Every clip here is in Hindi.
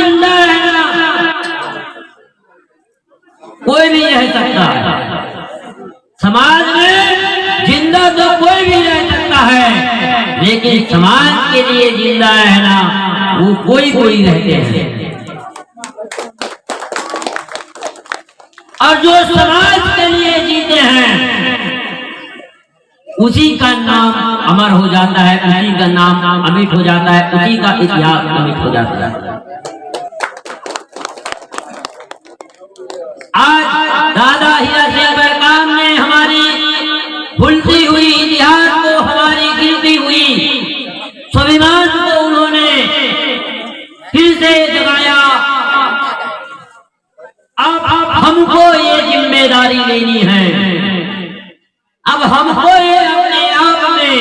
जिंदा रहना कोई भी रह सकता है, समाज में जिंदा तो कोई भी रह सकता है, लेकिन समाज के लिए जिंदा रहना वो कोई कोई रहते हैं। और जो समाज के लिए जीते हैं उसी का नाम अमर हो जाता है, उसी का नाम अमिट हो जाता है, उसी का इतिहास अमिट हो जाता है। आज दादा हीरा सिंह बरकाम ने हमारी भूलती हुई इतिहास को, हमारी गिरती हुई स्वाभिमान को उन्होंने फिर से जगाया। अब हमको ये जिम्मेदारी लेनी है, अब हमको ये अपने आप में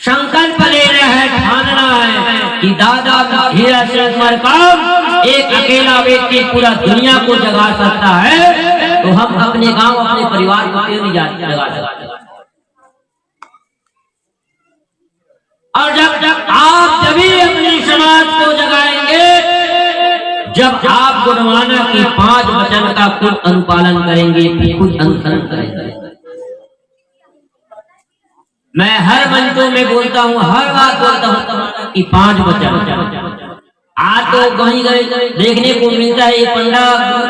संकल्प लेना है, ठानना है कि दादा हीरा सिंह बरकाम एक अकेला व्यक्ति पूरा दुनिया को जगा सकता है, तो हम अपने गांव, अपने परिवार को क्यों नहीं जगा सकते। और जब आप जभी अपने समाज को जगाएंगे जब आप गुरुवाना की 5 वचन का खुद अनुपालन करेंगे, खुद अनुसरण करेंगे। मैं हर मंचों में बोलता हूँ, हर बात बोलता हूँ कि 5 वचन। आज तो कहीं गए देखने को मिलता है, ये पंडा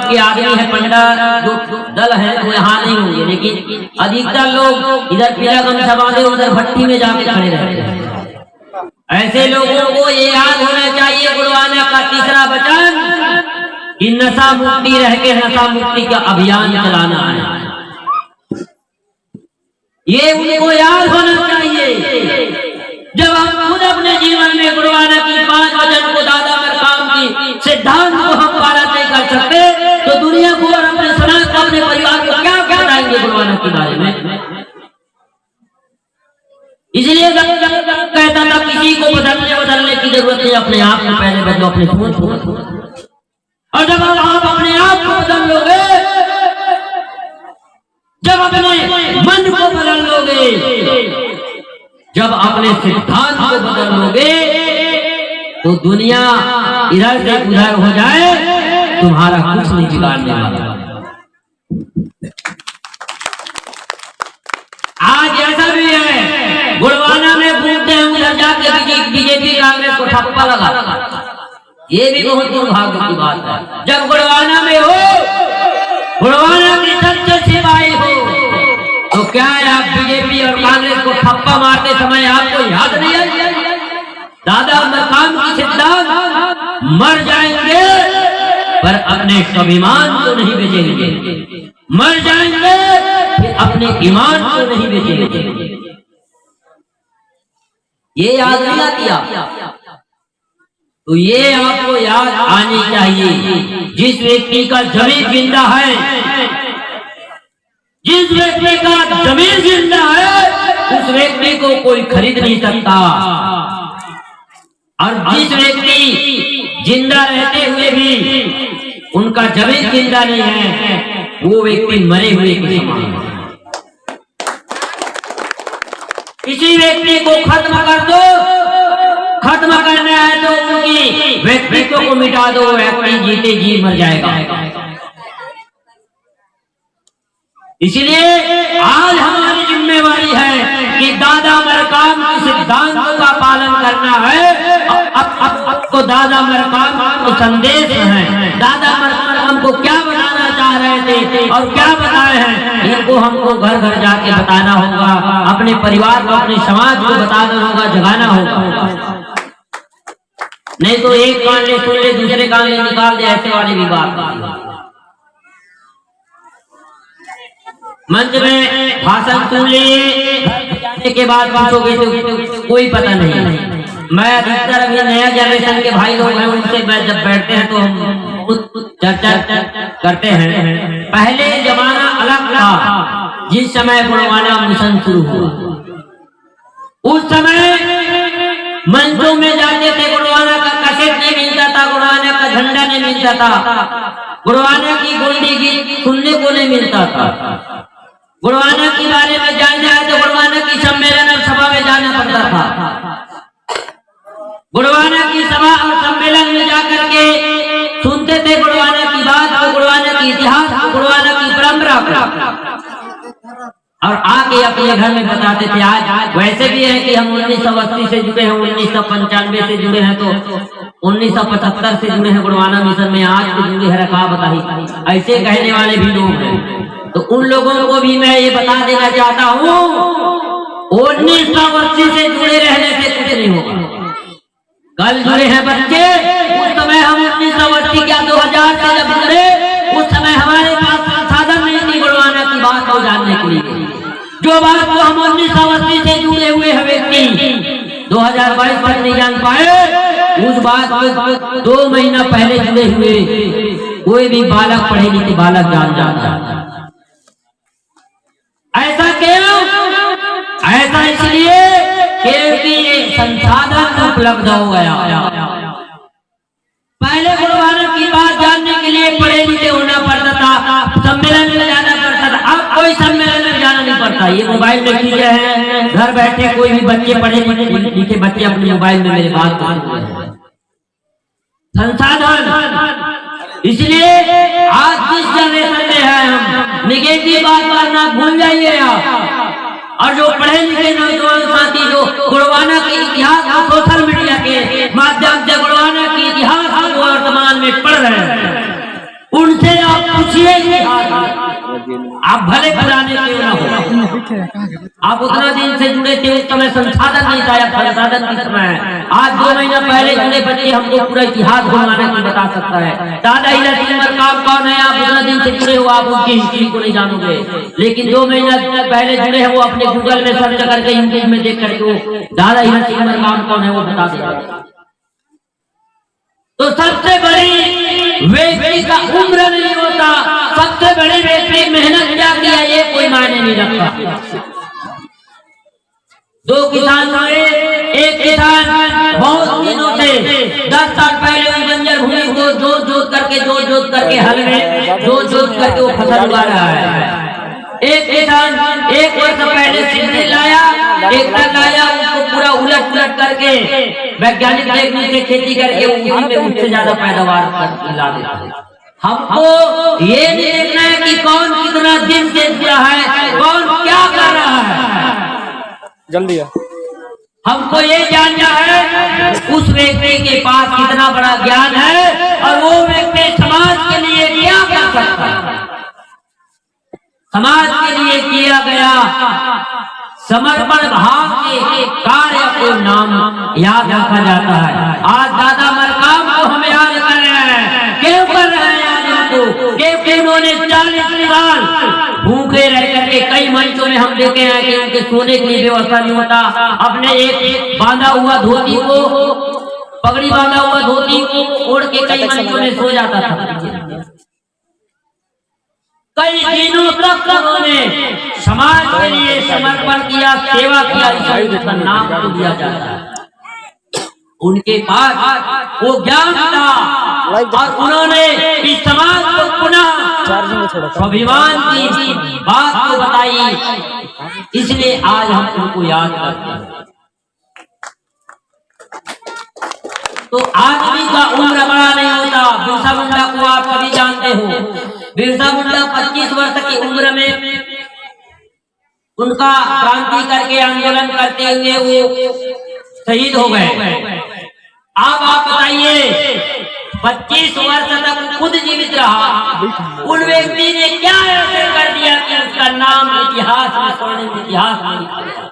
के आदमी है, पंडा जो दल है वो यहाँ नहीं होंगे, लेकिन अधिकतर लोग इधर पीला गमछा बांधे उधर भट्टी में जाके खड़े रहते हैं। ऐसे लोगों को ये याद होना चाहिए गुरुवाना का 3रा वचन कि नशा मुक्ति रह के नशा मुक्ति का अभियान चलाना है। ये उनको याद होना चाहिए। जब हम खुद अपने जीवन में गुरुवाना की 5 वचन को, दादा बरकाम की सिद्धांत को हम पालन नहीं कर सकते, तो दुनिया को और अपने समाज को, अपने परिवार को क्या बताएंगे गुरुवाना के बारे में। इसलिए कहता था किसी को बदलने की जरूरत नहीं, अपने आप को पहले बदलो, अपने सोच को। और जब आप अपने आप को बदल लोगे, जब अपने मन को बदल लोगे, जब अपने सिद्धांत को बदल लोगे, तो दुनिया इधर से उधर हो जाए, तुम्हारा कुछ नहीं बिगाड़ने वाला। आज ऐसा भी है, गुरुवाना में घूमते हैं, उधर जाके बीजेपी कांग्रेस को ठप्पा लगा। ये भी बहुत दुर्भाग्य की बात है। जब गुरुवाना में हो, गुरुवाना की सच्चे सिपाही हो, तो क्या आप बीजेपी और कांग्रेस को ठप्पा मारते समय आपको याद नहीं है दादा बरकाम की सिद्धांत? मर जाएंगे पर अपने स्वाभिमान को नहीं बेचेंगे, मर जाएंगे फिर अपने ईमान को नहीं बेचेंगे। ये याद नहीं किया तो ये आपको याद आनी चाहिए। जिस व्यक्ति का जमीन जिंदा है, जिस व्यक्ति का जमीन जिंदा है, उस व्यक्ति को कोई खरीद नहीं सकता। और जिस व्यक्ति जिंदा रहते हुए भी उनका जमीन जिंदा नहीं है, वो व्यक्ति मरे हुए के समान है। किसी व्यक्ति को खत्म कर दो, खत्म करना है तो उनकी व्यक्तित्व को मिटा दो, व्यक्ति जीते जी मर जाएगा। इसलिए आज हमारी जिम्मेवारी है कि दादा बरकाम के सिद्धांतों का पालन करना है। अब तो दादा बरकाम को संदेश है, दादा बरकाम हमको क्या बताना चाह रहे थे और क्या बताए हैं, इनको हमको घर घर जाके बताना होगा, अपने परिवार को, अपने समाज को बताना होगा, जगाना होगा। नहीं तो एक कान ले सुन ले, दूसरे कान ले निकाल दे, ऐसे वाली भी बात। मंच में भाषण सुन लिए, जाने के बाद पूछोगे तो कोई पता नहीं। मैं अधिकतर अभी नया जनरेशन के भाई लोग हैं, उनसे जब बैठते हैं तो हम चर्चा करते हैं। पहले जमाना अलग था, जिस समय गुरुवाना मिशन शुरू हुआ, उस समय मंचों में जाते थे, गुरुवाना का कैसेट नहीं मिलता था, गुरुवाना का झंडा नहीं मिलता था, गुरुवाना की गोल्डी गीत सुनने को नहीं मिलता था। गुरुवाना के बारे में जानना है तो गुरुवाना की सम्मेलन और सभा में जाना पड़ता था। गुरुवाना की सभा और सम्मेलन में जाकर के और आके अपने घर में बताते थे। आज वैसे भी है कि हम 1980 से जुड़े हैं, 1995 से जुड़े हैं, तो 1975 से जुड़े हैं गुरुवाना मिशन में, आज तो जुड़े हैं रखा बताई, ऐसे कहने वाले भी लोग हैं। तो उन लोगों को भी मैं ये बता देना चाहता हूँ 1980 से जुड़े रहने से कुछ नहीं होगा। कल जुड़े हैं बच्चे, उस समय हम 1980 क्या 2000 से जब जुड़े, उस समय हमारे पास संसाधन नहीं थी गुरुवाना की बात को जानने के लिए। जो बात को हम 1980 से जुड़े हुए हैं व्यक्ति 2022 तक नहीं जान पाए, उस बात को 2 महीना पहले जुड़े हुए कोई भी बालक पढ़े लिखे बालक जान जाता। ऐसा क्यों? ऐसा इसलिए क्योंकि ये संसाधन उपलब्ध हो गया। पहले गुरुवाना की बात जानने के लिए पढ़े लिखे होना पड़ता था, सम्मेलन में जाना पड़ता था। अब कोई सम्मेलन में जाना नहीं पड़ता, ये मोबाइल में की है, घर बैठे कोई भी बच्चे पढ़े लिखे बच्चे अपने मोबाइल में मेरे बात कर रहे हैं। संसाधन, इसलिए आज जिस जनरेशन में है हम निगेटिव बात करना भूल जाइए आप। और जो पढ़े लिखे नौजवान साथी जो गुरुवाना के इतिहास को सोशल मीडिया के माध्यम से गुरुवाना के इतिहास को वर्तमान में पढ़ रहे हैं, उनसे आप पूछिए, आप भले पुराने क्यों ना हो, आप उतना दिन से जुड़े थे, उस समय संसाधन नहीं था, संसाधन किस समय है। आज 2 महीना पहले जुड़े बच्चे हमको पूरा इतिहास गुरुवाना की बता सकता है। दादा हीरा सिंह मरकाम कौन है, आप उतना दिन से जुड़े हो, आप उनकी हिस्ट्री को नहीं जानोगे, लेकिन 2 महीना पहले जुड़े हैं, वो अपने गूगल में सर्च करके यूट्यूब में देख करके वो दादा हीरा सिंह मरकाम कौन है वो बता देगा। तो सबसे बड़ी व्यक्ति का उम्र नहीं होता, सबसे बड़ी व्यक्ति मेहनत क्या किया ये कोई मायने नहीं रखता। 2 किसान हुए, एक किसान बहुत दिनों से 10 साल पहले उस बंजर भूमि को जोत जोत करके हल में जोत करके वो फसल उगा रहा है। एक किसान 1 वर्ष पहले सिंधी लाया, ट्रैक्टर लाया, उसको पूरा उलट करके वैज्ञानिक टेक्निक से खेती करके उसी में उससे ज्यादा पैदावार ला देता है। हमको ये नहीं देखना है कि कौन कितना दिन से जुड़ा है, कौन क्या कर रहा है, जल्दी हमको ये जानना है उस व्यक्ति के पास कितना बड़ा ज्ञान है और वो व्यक्ति समाज के लिए क्या कर सकता है। समाज के लिए किया गया समर्पण भाव के कार्य को नाम याद रखा जाता है। आज दादा मरकाम को हम याद कर रहे हैं, क्यों कर रहे हैं याद उनको? क्योंकि उन्होंने 40 साल भूखे रह करके कई मंचों में हम देखे हैं कि उनके सोने की व्यवस्था नहीं होता, अपने एक बांधा हुआ धोती को, पगड़ी बांधा हुआ धोती को ओढ़ के कई मंचों में सो जाता था। कई दिनों तक उन्होंने समाज के लिए समर्पण किया, सेवा किया, इसका नाम तो दिया जाता है। उनके पास वो ज्ञान था और उन्होंने इस समाज को पुनः स्वाभिमान की बात को बताई, इसलिए आज हम उनको याद करते हैं। तो आदमी का उम्र बड़ा नहीं होता। बिरसा मुंडा को आप सभी जानते हो, बिरसा मुंडा 25 वर्ष की उम्र में उनका क्रांति करके आंदोलन करते हुए वो शहीद हो गए। अब आप बताइए 25 वर्ष तक खुद जीवित रहा, उन व्यक्ति ने क्या ऐसे कर दिया कि उसका नाम इतिहास में, स्वर्णिम इतिहास में लिखा गया।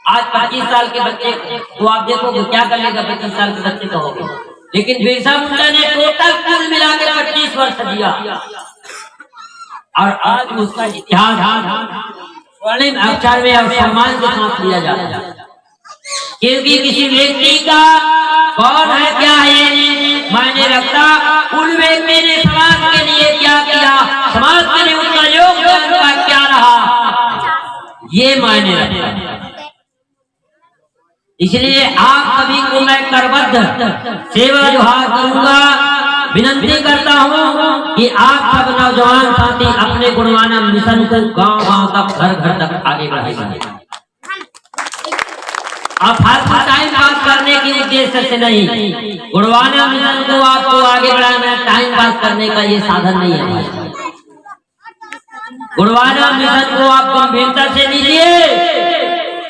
आज 25 साल के बच्चे तो आप देखोगे क्या कर लेगा, 25 साल के बच्चे का होगा, लेकिन बिरसा मुंडा ने टोटल कुल मिला के 25 वर्ष दिया और आज उसका इतिहास स्वर्णिम अक्षर में और सम्मान के साथ लिया जाता है। क्योंकि किसी व्यक्ति का कौन है क्या है मायने रखता, उन व्यक्ति ने समाज के लिए क्या किया, समाज के लिए उसका योगदान क्या रहा, ये मायने रखता। इसलिए आप सभी को मैं करबद्ध सेवा जोहार करूंगा, विनती करता हूं कि आप सब नौजवान साथी अपने गुरुवाना मिशन को गांव-गांव तक, घर-घर तक आगे बढ़ाएंगे। आप हर टाइम पास करने के उद्देश्य से नहीं, गुरुवाना मिशन को आपको आगे बढ़ाना, टाइम पास करने का ये साधन नहीं है। गुणवाना मिशन को आप गंभीरता से लीजिए,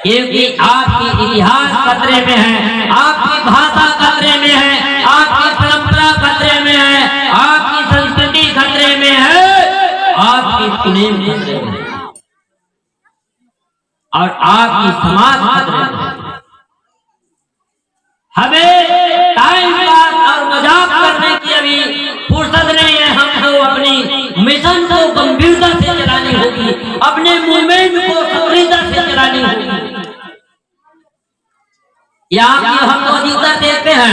क्योंकि आपकी इतिहास खतरे में है, आपकी भाषा खतरे में है, आपकी परंपरा खतरे में है, आपकी संस्कृति खतरे में है, आपकी प्रेम खतरे में है और आपकी समाज खतरे में है। हमें टाइम पास और मजाक करने की अभी फुर्सत नहीं है। हमको अपनी मिशन को गंभीरता से चलानी होगी, अपने मूवमेंट को सक्रियता से चलानी होगी। यहाँ की हम लोग अधिकतर देखते हैं,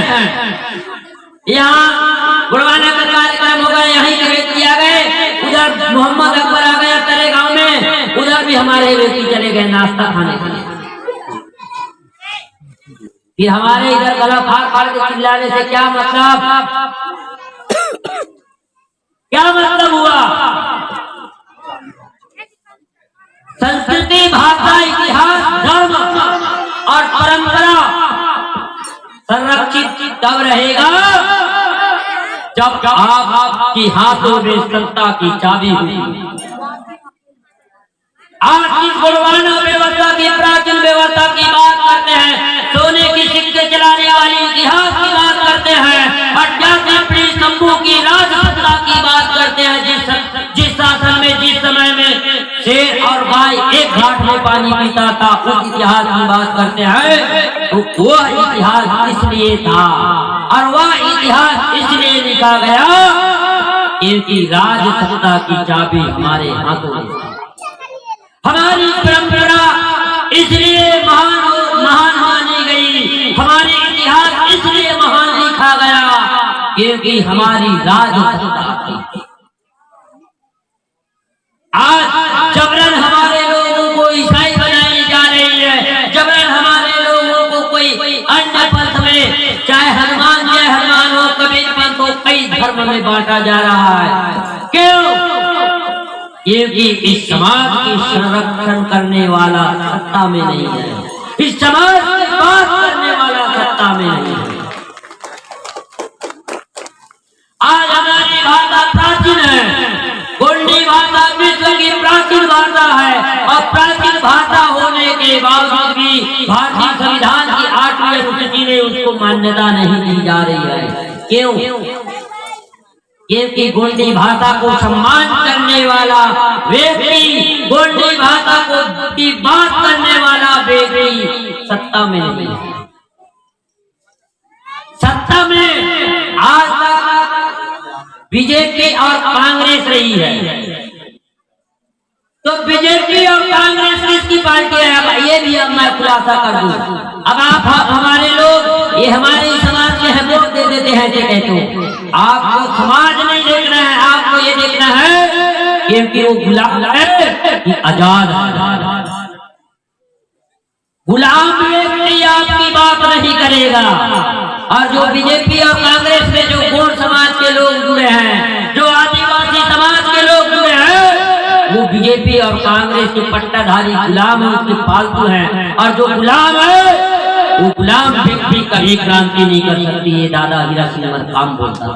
यहाँ गुणवाना का कार्यक्रम होगा, यहीं के व्यक्ति आ गए, उधर मोहम्मद अकबर आ गया तेरे गांव में, उधर भी हमारे व्यक्ति चले गए नाश्ता खाने के लिए। फिर हमारे इधर गला फाड़ फाड़ के चिल्लाने से क्या मतलब, क्या मतलब हुआ? संस्कृति, भाषा, इतिहास, धर्म और परंपरा संरक्षित तब रहेगा जब आपके हाथों में सत्ता की चाबी होगी। आज इस गुणवाना व्यवस्था की, प्राचीन व्यवस्था की बात करते हैं, सोने की सिक्के चलाने वाली इतिहास की बात करते हैं, 88 पीढ़ी शंभू की राजसत्ता की बात करते हैं, जिस शासन में, जिस समय में शेर और गाय एक घाट में पानी पीता था, उस इतिहास की बात करते हैं। तो वह इतिहास इसलिए था और वह इतिहास इसलिए लिखा गया क्योंकि राजसत्ता की चाबी हमारे हाथों में। हमारी परंपरा इसलिए महान मानी गई, हमारी इतिहास इसलिए महान लिखा गया क्योंकि हमारी राजसत्ता थी। आज जबरन हमारे लोगों को ईसाई बनाई जा रही है, जबरन हमारे लोगों को कोई अन्य पंथ में, चाहे हनुमान जय हनुमान हो, कबीर पंथ हो, कई धर्म में बांटा जा रहा है। क्यों? क्योंकि इस समाज की संरक्षण करने वाला सत्ता में नहीं है, इस समाज की बात करने वाला सत्ता में नहीं है। आज हमारी भाषा प्राचीन है, गोंडी भाषा विश्व की प्राचीन भाषा है और प्राचीन भाषा होने के बावजूद भी भारतीय संविधान की 8वीं अनुसूची ने उसको मान्यता नहीं दी जा रही है। क्यों? क्योंकि गोंडी भाषा को सम्मान करने वाला व्यक्ति, गोंडी भाषा को की बात करने वाला व्यक्ति सत्ता में नहीं है। सत्ता में आज तक बीजेपी और कांग्रेस रही है। तो बीजेपी और कांग्रेस किसकी पार्टी है? अब ये भी अब मैं खुलासा कर दूं। अब आप हमारे लोग ये हमारे समाज के हैं, वोट दे देते हैं, ये कहते हैं। आपको समाज नहीं देखना है, आपको ये देखना है क्योंकि वो गुलाम है कि आजाद है। गुलाम व्यक्ति आपकी बात नहीं करेगा। और जो बीजेपी और कांग्रेस में जो गौड़ समाज के लोग जुड़े हैं, जो आदिवासी समाज के लोग जुड़े हैं, वो बीजेपी और कांग्रेस के पट्टाधारी गुलाम है, उसके फालतू हैं। और जो गुलाम है वो गुलाम व्यक्ति कभी क्रांति नहीं कर सकती, ये दादा हीरा सिंह काम बोलता।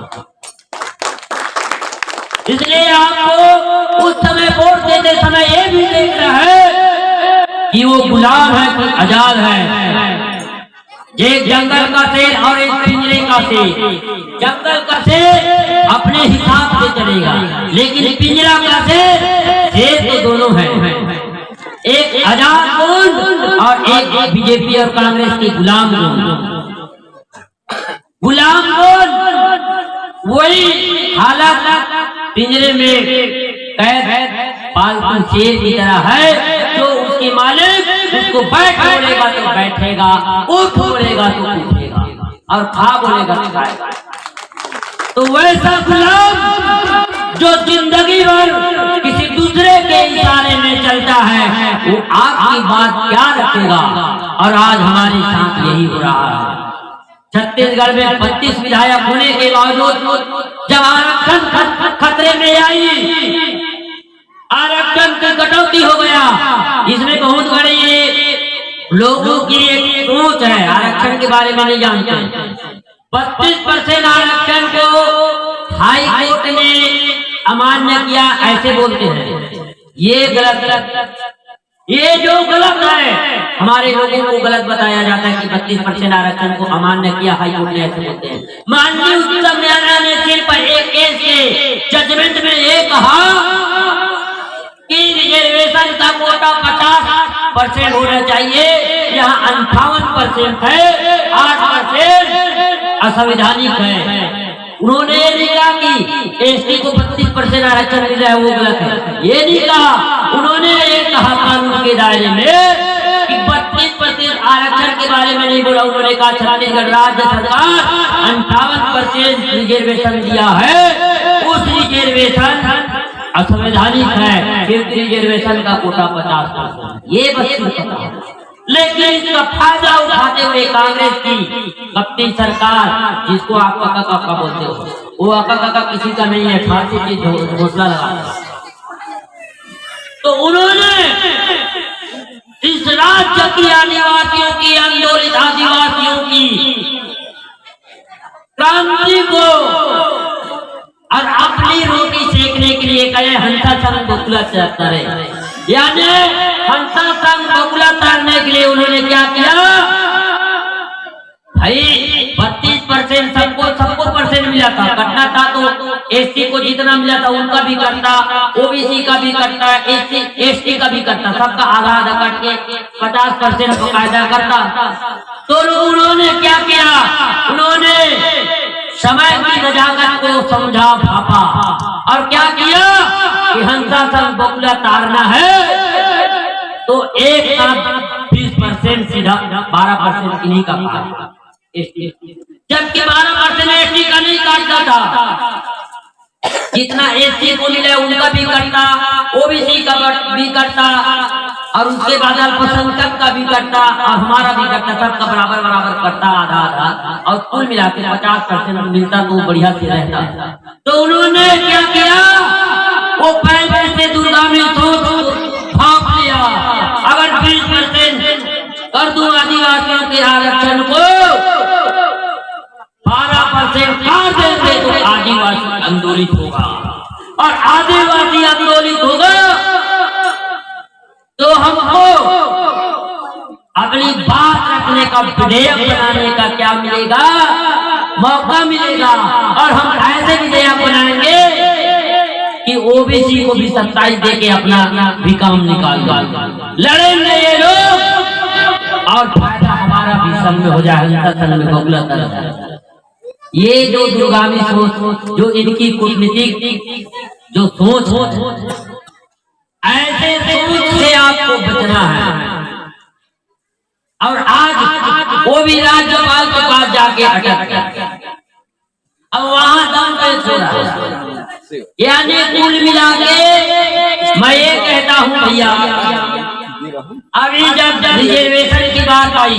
इसलिए आपको उस समय वोट देते समय ये भी देखना है कि वो गुलाम है कि आजाद है। एक जंगल का शेर और एक पिंजरे का शेर। जंगल का शेर अपने हिसाब से चलेगा, लेकिन पिंजरा का शेर तो दोनों है, एक आजाद कौन और एक बीजेपी और कांग्रेस के गुलाम कौन। गुलाम कौन? वही हालत पिंजरे में कैद पालतू शेर की तरह है, जो उसके मालिक उसको बैठ बोलेगा तो बैठेगा, उठ बोलेगा तो उठेगा और खा बोलेगा तो खाएगा। तो वैसा गुलाम जो जिंदगी भर किसी दूसरे के इशारे में चलता है, वो आपकी बात क्या रखेगा। और आज हमारे साथ यही हो रहा है। छत्तीसगढ़ में 32 विधायक होने के बावजूद जब आरक्षण खतरे में आई, आरक्षण की कटौती हो गया। इसमें बहुत बड़ी लोगों की एक सोच है, आरक्षण के बारे में नहीं जानते। 32% आरक्षण को हाई कोर्ट ने अमान्य किया, ऐसे बोलते हैं। ये गलत, ये जो गलत है, हमारे लोगों को गलत बताया जाता है कि 32% आरक्षण को अमान्य किया, हाईकोर्ट ने ऐसे बोलते हैं। माननीय उच्चतम न्यायालय ने सिर्फ एक केस के जजमेंट में ये कहा कि रिजर्वेशन का कोटा 50% होना चाहिए, यहाँ 58% है, 8% असंवैधानिक है। उन्होंने ये नहीं कहा कि एसटी को 32% आरक्षण मिल रहा है वो गलत है, ये नहीं कहा। उन्होंने ये कहा कानून के दायरे में कि 32% आरक्षण के बारे में नहीं बोला। उन्होंने कहा छत्तीसगढ़ राज्य सरकार 58% रिजर्वेशन दिया है, उस रिजर्वेशन असंवैधानिक है, क्योंकि रिजर्वेशन का कोटा 50%। ये बस लेकिन इसका फायदा उठाते हुए कांग्रेस की कपटी सरकार, जिसको आप काका बोलते हो, वो काका किसी का नहीं है, फांसी की घोषणा लगा। तो उन्होंने इस राज्य की आदिवासियों की, आंदोलित आदिवासियों की क्रांति को और अपनी रोटी सेकने के लिए कहे हंसा संग बकुला चलता रहे, यानी हंसा संग बकुला तारने के लिए उन्होंने क्या किया भाई, 32% सबको परसेंट मिला था, कटना था तो एससी को जितना मिला था उनका भी कटता, ओबीसी का भी कटता, एसटी का भी कटता, सबका आधा आधा कट के 50% को कायदा करता। तो उन्होंने क्या किया, उन्होंने समय की नजाकत को समझा भापा और क्या किया कि हंसा संग बकुला तारना है तो एक साथ 20% सीधा 12% इन्हीं का काटता, जबकि 12% एसटी का नहीं काटता था। जितना एससी को मिले उनका भी कटता, ओबीसी का भी कटता और उसके बाद अल्पसंख्यक का भी कटता और हमारा भी कटता, सबका बराबर बराबर कटता, आधा आधा, और कुल मिला के 50% मिलता तो बढ़िया से रहता। तो उन्होंने क्या किया, वो पहले से दुर्गामी सोच भाप लिया, अगर 20% कर दूं आदिवासियों के आरक्षण को, 12% काट देंगे तो आदिवासी आंदोलित होगा, और आदिवासी आंदोलित होगा तो हमको अपनी बात रखने का, विधेयक बनाने का क्या मिलेगा, मौका मिलेगा। और हम ऐसे विधेयक बनाएंगे कि ओबीसी को भी 27 दे के अपना भी काम निकाल लड़ेंगे ये लोग, और फायदा हमारा भी संग में हो जाए, संग में बगुला तरह। ये जो दुर्गामी सोच, जो इनकी कूटनीतिक जो सोच, ऐसे सोच से आपको बचना है। और आज वो भी राज्यपाल के पास जाके अटक, अब वहां दम पे छोड़ा, यानी कुल मिला के मैं ये कहता हूँ भैया, अभी जब रिजर्वेशन की बात आई,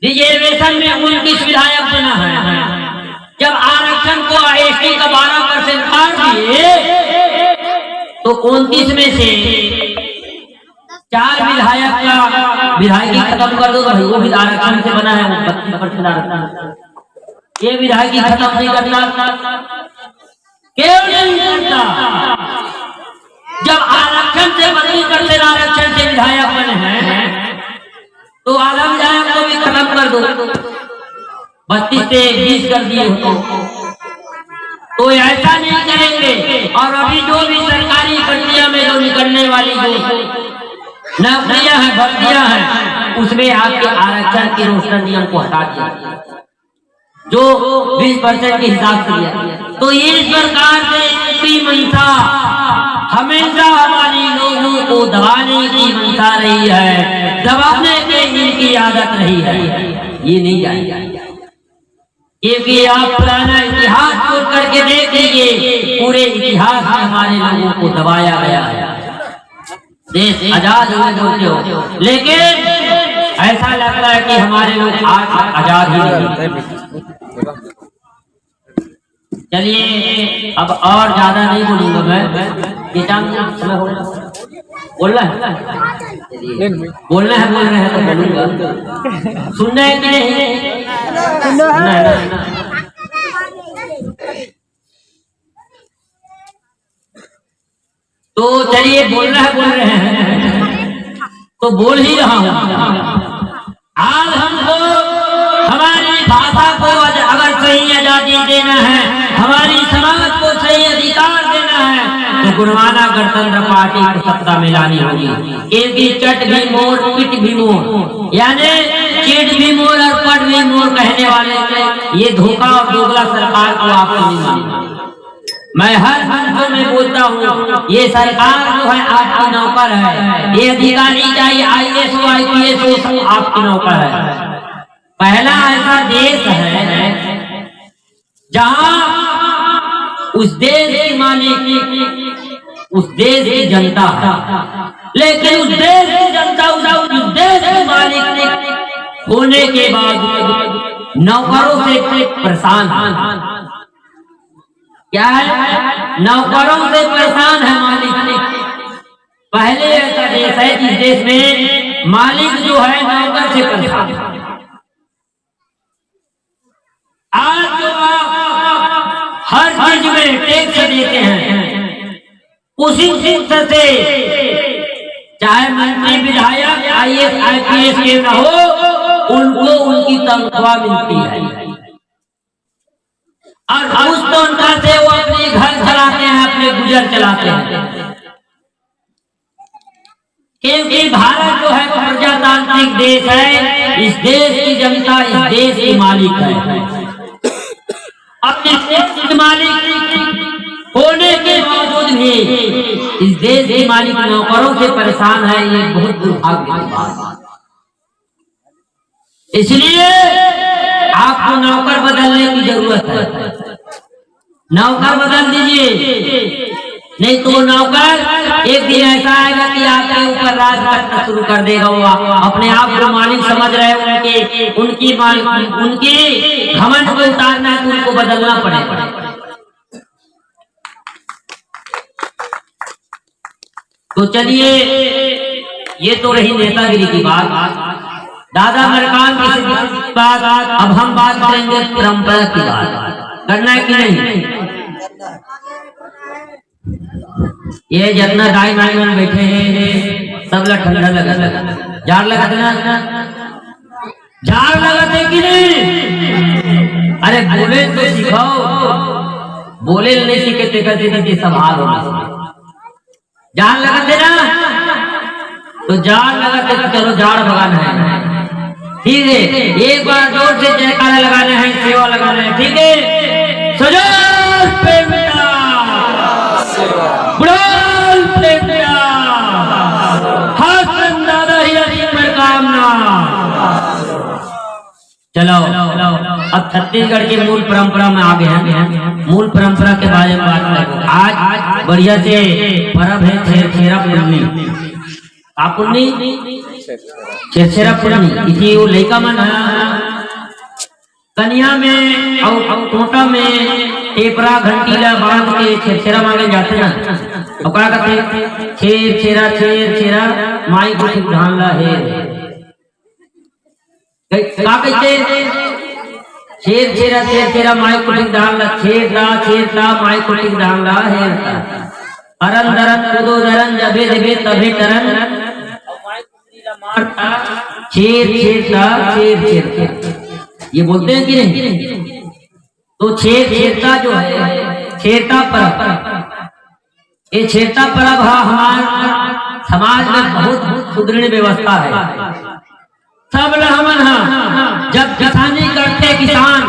रिजर्वेशन में 29 विधायक बना है, जब आरक्षण को एसटी का 12% काट दिए तो 29 में से 4 विधायक का विधायकी खत्म कर दो, तो वो भी आरक्षण से बना है, 32% आरक्षण, ये विधायकी खत्म नहीं करना, क्यों नहीं करता? जब आरक्षण से 32% आरक्षण से विधायक बने हैं तो आधा विधायक को भी खत्म कर दो, 32 से 20 कर दिए हो तो ऐसा नहीं करेंगे। और अभी जो भी सरकारी भर्तियां में जो निकलने वाली जो नौकरियां हैं, भर्तियां हैं, उसमें आपके आरक्षण के रोस्टर नियम को हटा दिया, जो 20% के हिसाब से दिया। तो ये सरकार से इतनी मंशा हमेशा हमारी लोगों को दबाने की मंशा रही है, दबाने की इनकी आदत रही है, ये नहीं जाएगा। क्योंकि आप पुराना इतिहास को करके देख लीजिए, पूरे इतिहास में हमारे लोगों को दबाया गया है, देश आजाद हुए बोलते हो, लेकिन ऐसा लगता है कि हमारे लोग आज आजाद ही नहीं। चलिए अब और ज्यादा नहीं बोलूंगा मैं, बोलना है, बोल रहे हैं तो बोलूंगा, सुनना है कि नहीं, सुनना है। तो चलिए बोल रहे हैं तो बोल ही रहा हूँ। आज हमको हमारी भाषा को अगर सही आजादी देना है, हमारी समाज को सही अधिकार देना है, तो गुणवाना गणतंत्र पार्टी को सत्ता में लानी होगी। क्योंकि चट भी मोर पिट भी मोर, यानी चिट भी मोर और पट भी मोर कहने वाले ये धोखा और दोगला सरकार को आपको नहीं मालूम। मैं हर मंचों में बोलता हूँ, ये सरकार जो है आपकी नौकर है, ये अधिकारी चाहे IAS हो IPS हो सब आपकी नौकर है। पहला ऐसा देश है जहाँ उस देश की मालिक उस देश की जनता है, लेकिन उस देश की जनता उस देश के मालिक होने के बाद नौकरों से परेशान है। क्या है? नौकरों से परेशान है मालिक। पहले ऐसा देश है जिस देश में मालिक जो है नौकर से परेशान है। आज जो आप हर चीज में टैक्स देते हैं, उसी टैक्स से चाहे मंत्री विधायक IAS IPS के न हो, उनको उनकी तनख्वाह मिलती है और उस तनख्वाह से वो अपने घर चलाते हैं, अपने गुजर चलाते हैं। क्योंकि भारत जो है प्रजातांत्रिक देश है, इस देश की जनता इस देश की मालिक है। अपने देश के मालिक होने के बावजूद भी इस देश के मालिक नौकरों से परेशान है, ये बहुत दुर्भाग्य की बात है। इसलिए आपको नौकर बदलने की जरूरत है। नौकर बदल दीजिए, नहीं तो नौकर एक दिन ऐसा आएगा कि आपके ऊपर राज करना शुरू कर देगा। वो अपने आप को मालिक समझ रहे हैं, उनकी घमंड को उतारना है तो उनको बदलना पड़ेगा। तो चलिए, ये तो रही नेतागिरी की बात, दादा मरकाम की बात। अब हम बात करेंगे परंपरा की बात। करना है कि नहीं? ये जितना दाई माई में बैठे हैं सब लोग ठंडा लगा जार लगा देना, जार लगाते कि नहीं? अरे बोले तो सिखाओ, बोले नहीं सीखे कैसे संभाल होना। जार लगाते ना, तो जार लगाते तो चलो जार भगाना है, ठीक है। एक बार जोर से जयकारा लगाना है, सेवा लगाना है, ठीक है। सजल प्रेमिया बुढ़ाल प्रेमिया हसन दादा ही कामना। चलो अब छत्तीसगढ़ की मूल परंपरा में आ गए हैं। मूल परंपरा के बारे में बात करें। आज बढ़िया से पर्व है छेरछेरा पूर्णी। आप पूर्णी छेरछेरा पूर्णी इसी वो लड़का मन कन्या में और टोटा में टेपरा घंटी ला बांध के छेरछेरा मांगे जाते ना। और क्या कहते? छेर छेरा माई को धान ला है। क्या कहते? छेर छेरा माई को धान ला, छेर ला माई को धान ला है। अरन दरन कूदो दरन जबे जबे तबे तरन छेर ये बोलते हैं कि नहीं? तो छेरता जो है छेरता पर्व, ये छेरता पर्व हमारे समाज में बहुत सुदृढ़ व्यवस्था है। सब हमन जब किसानी करते किसान,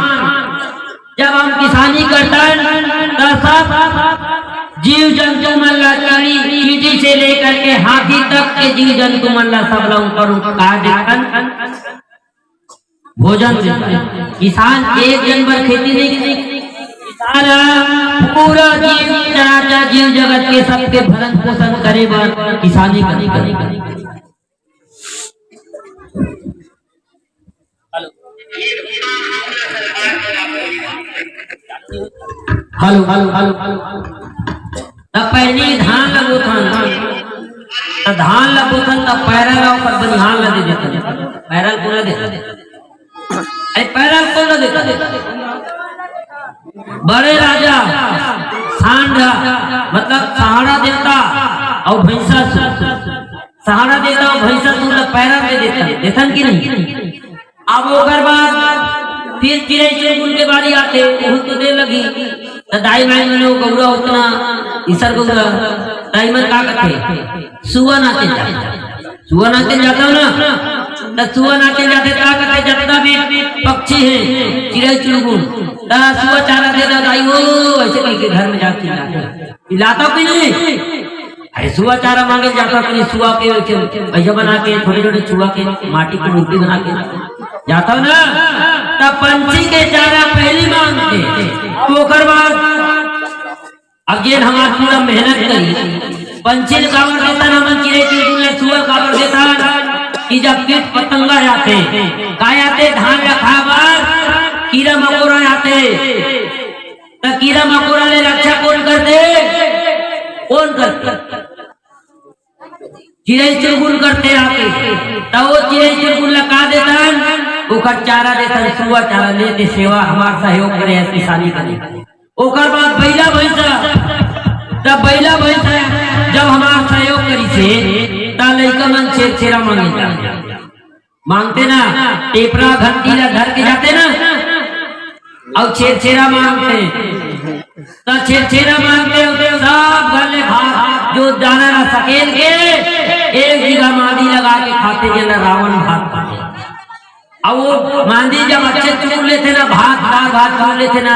जब हम किसानी करते तो सब जीव जंतु मन ला चींटी से लेकर के हाथी तक के जीव जंतु मन ला सब भोजन देता है। किसान एक जनवर खेती नहीं, किसान पूरा जीव चराचर जीव जगत के सबके भरण पोषण करे बर किसानी करे। हेलो तब पहली धान लगो था, धान लगो था तब पैरल और बनिहान लगे देता, पैरल पूरा देता, पैरल पूरा देता। बड़े राजा सांड मतलब सहारा देवता और भैंसा सहारा देता और भैंसा सूर पैरा में देता की नहीं। अब ओकर बाद फिर चिड़ै चुनमुन के बारी आते तो दे लगी तो दाई माई में गौरा उतना ईसर गौरा दाई मन का करते सुआ नाचे जाता हो ना तो सुआ नाचे जाते का करते जितना भी पक्षी है चिड़ै चुनमुन सुआ चारा देता दाई हो ऐसे कहीं के घर में जाती लाता कि नहीं। अरे सुआ चारा मांगे जाता कि सुआ के भैया बना के छोटे छोटे चूहा के माटी की मूर्ति बना के जाता हो ना तब पंछी के चारा पहली मांगते ओकर बाद अब ये हमारा पूरा मेहनत करी पंछी कावर देता ना मन चिड़ै चुनमुन सुआ कावर देता कि जब कीट पतंगा आते काय आते धान रखा बार कीड़ा मकोड़ा आते तो कीड़ा मकोड़ा ले रक्षा कौन करते चिड़ै चुनमुन करते आके तो वो चिड़ै चुनमुन लगा देता ओकर चारा देता सुआ चारा लेते सेवा हमार सहयोग करे किसानी करे। ओकर बाद बैला भैंसा तब बैला भैंसा जब हमार सहयोग करी से ता लइका मन छेरा मांगते ना टेपरा घंटी ला घर के जाते ना और छेरा मांगते तो छेरा मांगते सब घर ले भात जो दाना ना सकेल के एक जगह मांदी लगा के खाते जना रावण भात खाते। अब वो मांदी जब अच्छे चुन लेते ना भात चुन लेते ना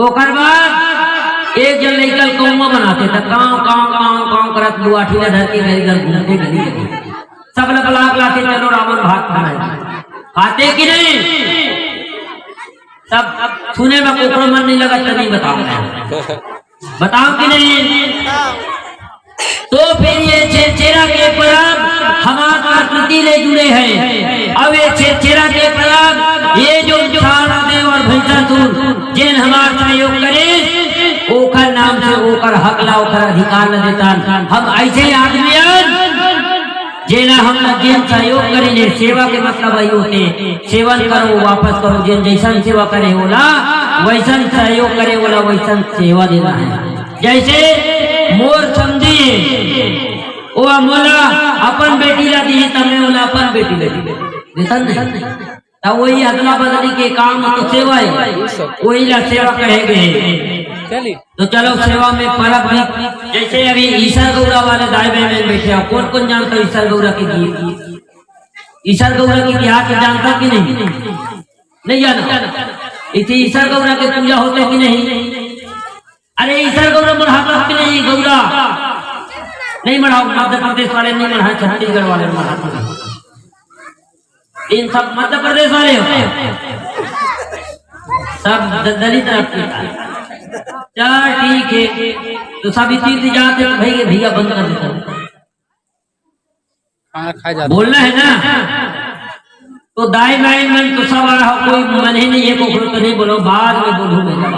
ओकर बाद एक जन निकल कौमा बनाते थे काव करत लुआठी ला धरती में इधर घूमते गली सब लग के चलो रावण भात खाना खाते कि नहीं सब सुने में कोई मन नहीं लगा तो नहीं बताओ कि नहीं। तो फिर ये छेरा के पर्व हमारे प्रकृति ले जुड़े हैं। अब ये छेरा के पर्व ये जो सहारा देव और भैंसासुर जिन हमार सहयोग करे ओकर नाम से ओकर हक ला ओकर अधिकार ला देता हम ऐसे आदमी जेना हम जिन सहयोग करेंगे सेवा के मतलब वही होते सेवन करो वापस करो जिन जैसन सेवा करे बोला वैसन सहयोग करे बोला वैसन सेवा देना है। जैसे मोर समझिए वो मोला अपन बेटी ला दी तमने बोला अपन बेटी ला देता नहीं तो वही अदला बदली के काम तो सेवा है वही ला सेवा कहेंगे। तो चलो सेवा में परब भी जैसे अभी ईसर गौरा वाले दाई में बैठे हैं कौन कौन जानता है ईसर गौरा के गीत ईसर गौरा की इतिहास जानता कि नहीं जाना इसे ईसर गौरा के पूजा होते कि नहीं। अरे ईसर गौरा मढ़ाता कि नहीं गौरा नहीं मढ़ाओ मध्य प्रदेश वाले नहीं मढ़ा छत्तीसगढ़ वाले मढ़ाते इन सब मध्य प्रदेश वाले सब दलित चल ठीक है तो सभी तीर्थ जाते तो भैया बंद कर देता बोलना है ना तो दाई माई मन तो सब कोई मन ही नहीं है तो नहीं बोलो बाद में बोलूंगा।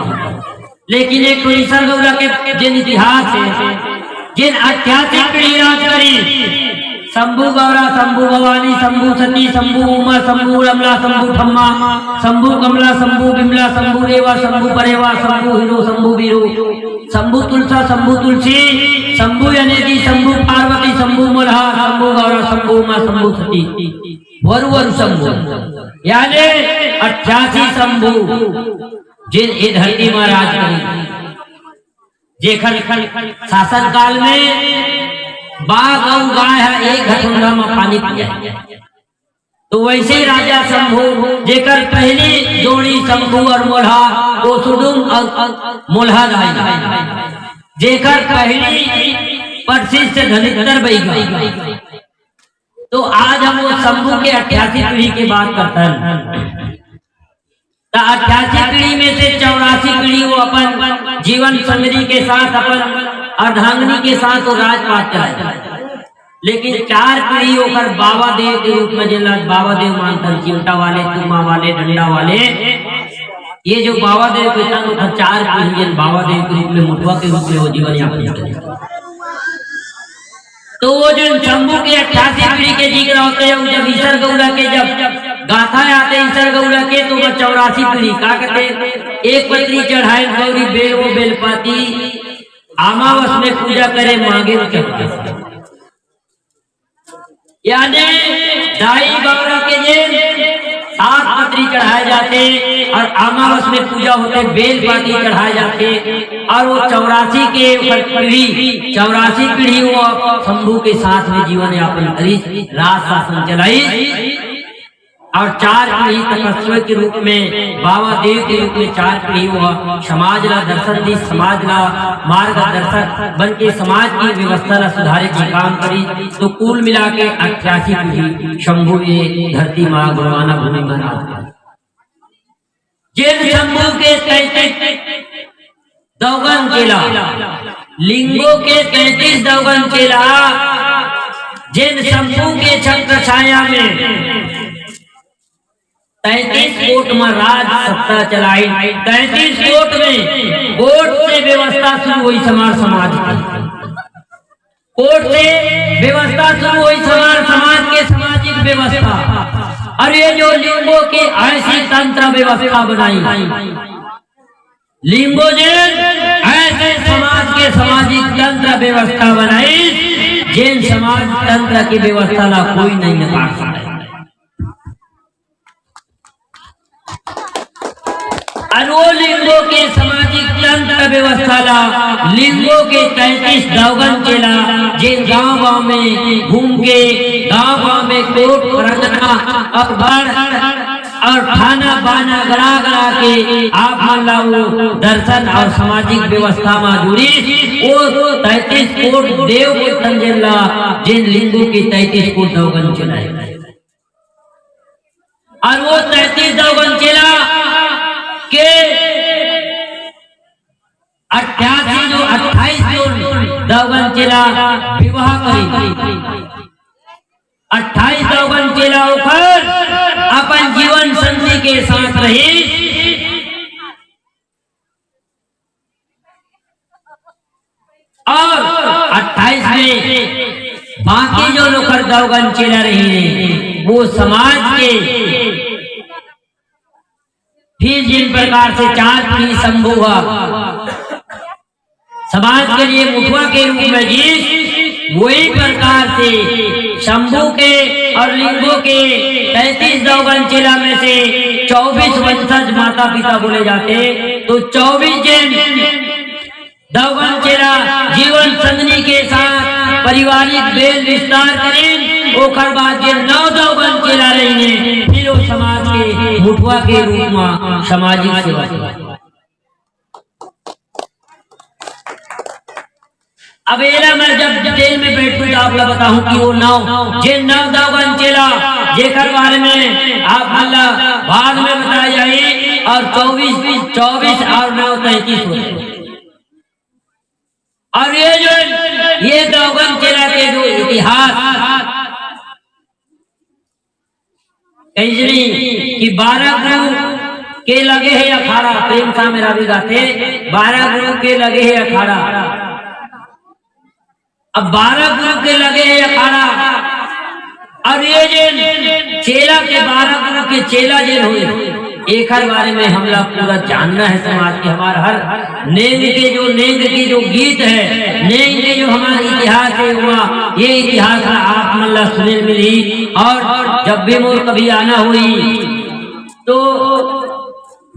लेकिन एक तो ईसर गौरा के जिन इतिहास है जिन ऐतिहासिक पीढ़ी राज करी शंभु गौरा शंभु भवानी शंभु सती शंभु उमा शंभु रमला शंभु ठम्मा शंभु कमला शंभु बिमला शंभु रेवा शंभु परेवा शंभु हिरो शंभु वीरू शंभु तुलसा शंभु तुलसी शंभु यनेदी शंभु पार्वती शंभु मल्हा शंभु गौरा शंभु उमा शंभु सती वरु शंभु यानी 88 शंभु जिन ए धरती में राज करी जेखर शासन काल में बाघ और गाय है एक घटुंडा में पानी पिया तो वैसे ही राजा शंभु जेकर पहली जोड़ी शंभु और मोल्हा वो सुडुम और मोल्हा जेकर पहली प्रसिद्ध धनितर बही तो आज हम वो शंभु के 88 पीढ़ी की बात करते हैं। 88 पीढ़ी में से 84 पीढ़ी वो अपन जीवन संगरी के साथ अपन अर्धांगिनी के साथ वो राजपाट चलाए लेकिन 4 पीढ़ी होकर बाबा देव के रूप में जिला बाबा देव मानकर चिमटा वाले तुमा वाले डंडा वाले ये जो बाबा देव के 4 पीढ़ी बाबा देव के रूप में मुठवा के रूप में वो जीवन यापन करे। तो वो जो शंभु के 88 पीढ़ी के जिक्र होते हैं जब ईसर गौरा के जब गाथा आते ईसर गौरा के तो वो 84 पीढ़ी का कहते एक पत्री चढ़ाए गौरी बेल वो बेलपाती अमावस में पूजा करे मांगे क्या, यानी दाई गौरा के दिन 7 पत्री चढ़ाए जाते और अमावस में पूजा होते बेल पाती चढ़ाए जाते और वो 84 के पीढ़ी 84 पीढ़ी वो शंभू के साथ में जीवन यापन करी, राज शासन चलाई और 4 पीढ़ी तपस्या के रूप में बाबा देव के रूप में 4 पीढ़ी हुआ समाज ला दर्शन दी, समाज ला मार्गदर्शक बन के समाज की व्यवस्था ला सुधारे के काम करी। तो कुल मिला के 88 पीढ़ी शंभू ये धरती माँ गुरुवाना भूमि महाराज जिन शंभू के 33 दौगन चेला, लिंगों के 33 दौगन चेला, जिन शंभू के छत्र छाया में 33 कोट में राज सत्ता चलाई, 33 कोट में कोट से व्यवस्था शुरू हुई समाज की, कोट से व्यवस्था शुरू हुई समाज के सामाजिक व्यवस्था। और ये जो लिंगों के ऐसी तंत्र व्यवस्था बनाई, लिंगों ने ऐसे समाज के सामाजिक तंत्र व्यवस्था बनाई जिन समाज तंत्र की व्यवस्था ला कोई नहीं नकार सकता। लिंगों के सामाजिक तंत्र व्यवस्था ला लिंगों के 33 दौगन चेला जिन गांव में घूम के गांव में कोट रंगना और और खाना बाना गड़ा गड़ा के आप मान लो दर्शन और सामाजिक व्यवस्था में जुड़ी वो 33 कोट देव के संजला जिन लिंगों के 33 कोट दौगन चलाए और वो 33 दौगन चेला के 28 जो दौगन चेला विवाह करी, 28 दौगन चेला होकर अपन जीवन संधि के साथ रही और 28 में बाकी जो लोग दौगन चेला रही वो समाज के फिर जिन प्रकार से 4 पीढ़ी शंभू हुआ समाज के लिए मुठवा के रूप में जी, वही प्रकार से शंभू के और लिंगों के 33 दौगन चेला में से 24 वंशज माता पिता बोले जाते। तो 24 जिन दौगन चेला जीवन संगनी के साथ पारिवारिक बेल विस्तार करें, ओकर बाद जिन 9 दौगन चेला रही फिर वो समाज के मुठवा के रूप में सामाजिक सेवा। अब एला मैं जब जेल में बैठू तो आप बताऊं कि वो 9 जिन 9 दौगन चेला जेकर बारे में आप अल्लाह बाद में बताया जाए और 24 और 9 33 होते। और ये दौगन चेला के जो इतिहास कैसरी कि 12 गुरु के लगे है अखाड़ा, प्रेम सा मेरा भी गाते 12 गुरु के लगे है अखाड़ा। अब 12 गुरु के लगे है अखाड़ा और ये जो चेला के 12 गुरु के चेला जेल हुए एक हर बारे में हम लोग पूरा जानना है। समाज के हमारा हर नेंग के जो गीत है, नेंग के जो हमारा इतिहास है हुआ, ये इतिहास आप मल्ला सुने मिली। और जब भी मोर कभी आना हुई तो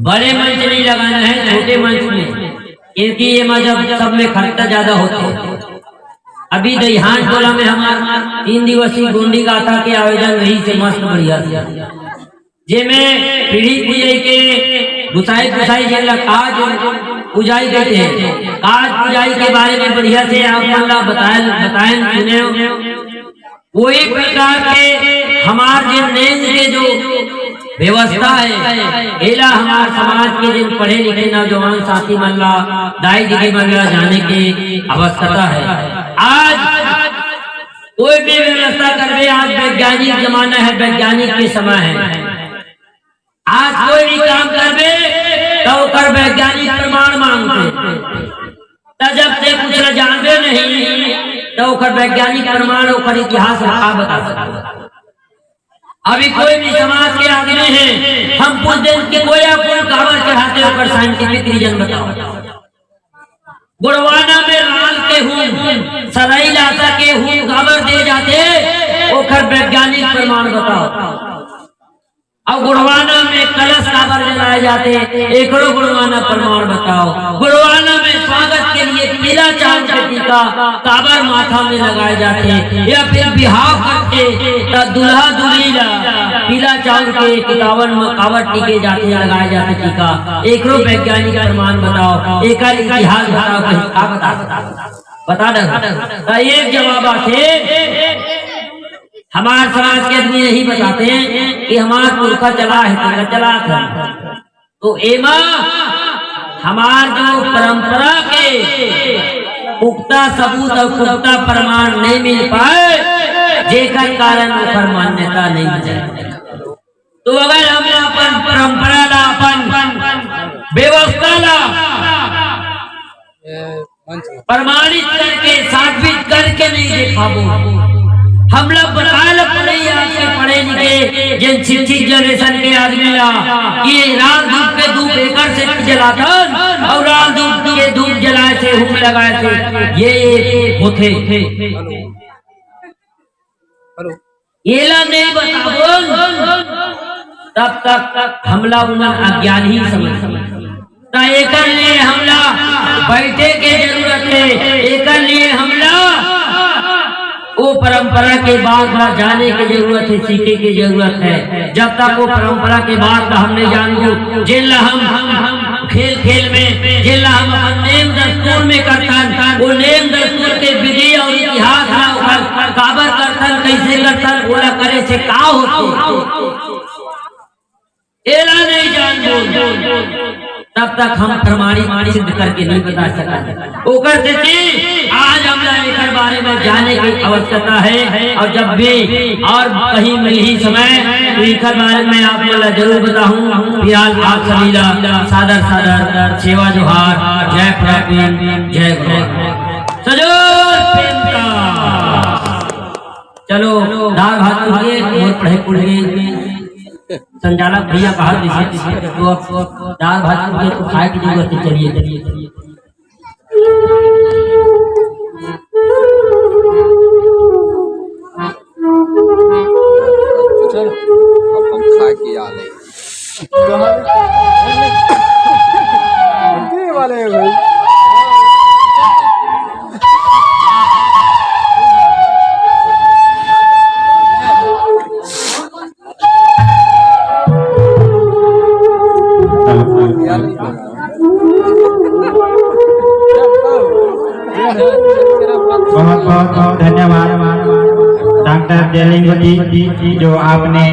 बड़े मंच नहीं लगाना है, छोटे मंच में, क्योंकि ये मजहब सब में खर्चा ज्यादा होता है। अभी दहिहान टोला में हमारा 3 दिवसीय गोंडी गाथा के आयोजन रही से मस्त बढ़िया जे में पीढ़ी पूजाई के गुसाई जेला काज पूजाई देते हैं। काज पूजाई के बारे में बढ़िया से आप बताएं सुने। वही प्रकार के हमार जिन नेंग के जो व्यवस्था है, एला हमार समाज के जिन पढ़े लिखे नौजवान साथी मल्ला दाई दीदी मल्ला जाने की आवश्यकता है। आज कोई भी व्यवस्था करवे, आज वैज्ञानिक जमाना है, वैज्ञानिक के समय है। आज कोई भी काम करवे तो कर वैज्ञानिक प्रमाण मांगते, जब से कुछ जानवे नहीं तो वैज्ञानिक प्रमाण और इतिहास बता सकते। अभी कोई भी समाज के आदमी है, हम पूछ दें कि कोई कावर चढ़ाते होकर साइंटिफिक रीजन बताओ। गुड़वाना में के हूँ सराई लाता के हूँ खबर दे जाते ओखर वैज्ञानिक प्रमाण बताओ। अब गुड़वाना में कलश काबर जलाए जाते एकड़ो गुड़वाना प्रमाण बताओ। गुड़वाना में स्वागत के लिए पीला चांद का टीका काबर माथा में लगाए जाते या फिर बिहाव करके दुल्हा दुल्हीला पीला चांद के किताबन में काबर टीके जाते लगाए जाते टीका एकड़ो वैज्ञानिक प्रमाण बताओ। एक इतिहास बताओ बता दो। एक जवाब आते हमारे समाज के आदमी यही बताते हैं कि हमारा पुरखा चला है चला था। तो एमा हमार जो परंपरा के पुख्ता सबूत और पुख्ता प्रमाण नहीं मिल पाए जेकर कारण ओकर मान्यता नहीं मिले। तो अगर हम अपन परंपरा ला अपन व्यवस्था ला प्रमाणित करके साबित करके नहीं दिखाबो हम लोग बताए पढ़े लिखे जिन शिक्षित जनरेशन के आदमी ला ये रात धूप के धूप एकर से जलाता और रात धूप के धूप जलाए से हुम लगाए से ये होते ये ला नहीं बताओ तब तक हमला उन्हें अज्ञान ही समझ एकर लिए हमला बैठे के जरूरत है। एकर लिए हमला वो परंपरा के बाद जाने की जरूरत है सीखे की जरूरत है। जब तक वो परंपरा के बाद हमने जान लो जिला हम खेल खेल में जिला हम अपन नेम दस्तूर में करतन वो नेम दस्तूर के विधि और इतिहास काबर करतन कैसे करतन बोला करे से का होते एला नहीं जान दो तब तक हम प्रमाणित सिद्ध करके नहीं बता सका। ओकर देती आज हम एकर बारे में जाने की आवश्यकता है और जब भी और कहीं मिली समय तो एकर बारे में आप लोग जरूर बताऊं। फिलहाल आप सभी सादर सादर सेवा जोहार जय प्रवीण जय सजो चलो दाल भात पढ़े पढ़े संचालक भैया कहा तो दाल भात तो खाए की जरूरत है। चलिए अब हम खा के आ ले वाले भाई बहुत बहुत धन्यवाद डॉक्टर जयलिंग जी जो आपने